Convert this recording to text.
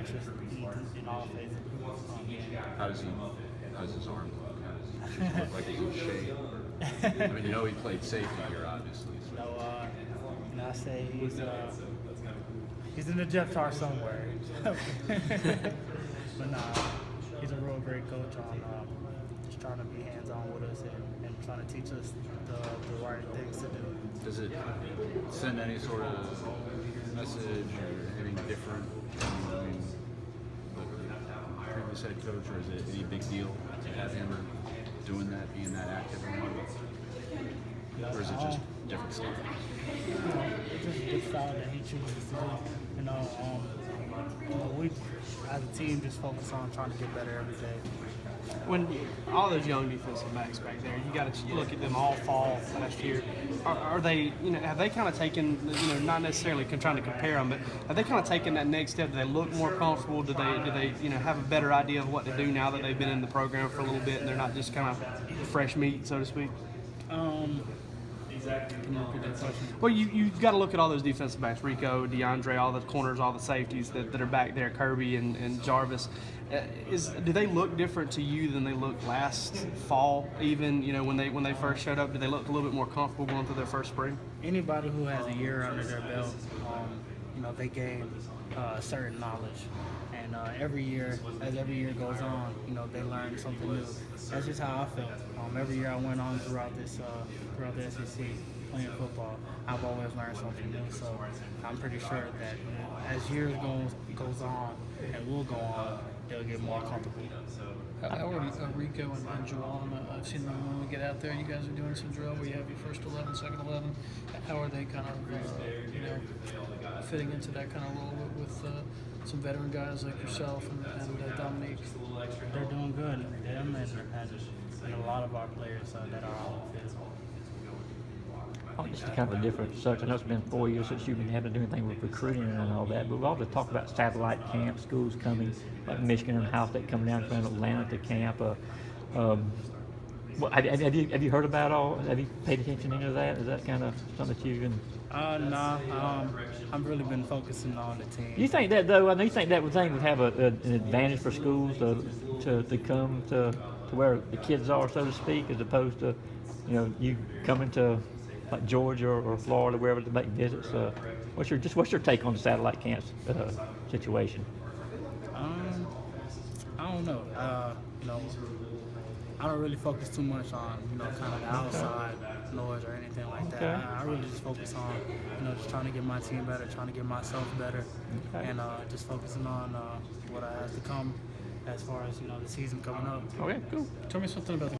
interest in all phases. How's his arm look? Does he look like he's in shape? I mean, he played safety here, obviously. So. I say he's in the depth chart somewhere. But nah, he's a real great coach on just trying to be hands-on with us and trying to teach us the right things to do. Does it send any sort of message or anything different from the previous head coach, or is it any big deal to have him doing that, being that active in one? Or is it just different stuff? It's just a good style that he chooses to do. We as a team just focus on trying to get better every day. When all those young defensive backs back there, you got to look at them all fall last year. Are they, have they kind of taken, not necessarily trying to compare them, but have they kind of taken that next step? Do they look more comfortable? Do they, have a better idea of what to do now that they've been in the program for a little bit and they're not just kind of fresh meat, so to speak? Can you repeat that question? Well, you've got to look at all those defensive backs, Rico, DeAndre, all the corners, all the safeties that are back there, Kirby and Jarvis. Do they look different to you than they looked last fall, even, when they first showed up? Do they look a little bit more comfortable going through their first spring? Anybody who has a year under their belt, they gain certain knowledge. And as every year goes on, they learn something new. That's just how I felt. Every year I went on throughout the SEC playing football, I've always learned something new. So I'm pretty sure that as years goes on and will go on, they'll get more comfortable. How are Rico and Juwan? I've seen them when we get out there. You guys are doing some drill where you have your first 11, second 11. How are they kind of, fitting into that kind of role with some veteran guys like yourself and Dominique? They're doing good. Them and a lot of our players that are on the field. This is kind of a different subject. I know it's been 4 years since you've been having to do anything with recruiting and all that, but we also talk about satellite camps, schools coming, like Michigan and Ohio State coming down from Atlanta to camp. Have you heard about all? Have you paid attention to any of that? Is that kind of something that you've been? No. I've really been focusing on the team. You think that though? I know you think that would have an advantage for schools to come to where the kids are, so to speak, as opposed to you coming to like Georgia or Florida, wherever, to make visits. What's your take on the satellite camps situation? I don't know. I don't really focus too much on kind of the outside noise or anything like that. Okay. I really just focus on just trying to get my team better, trying to get myself better, and just focusing on what I have to come as far as the season coming up. Okay, cool. Tell me something about the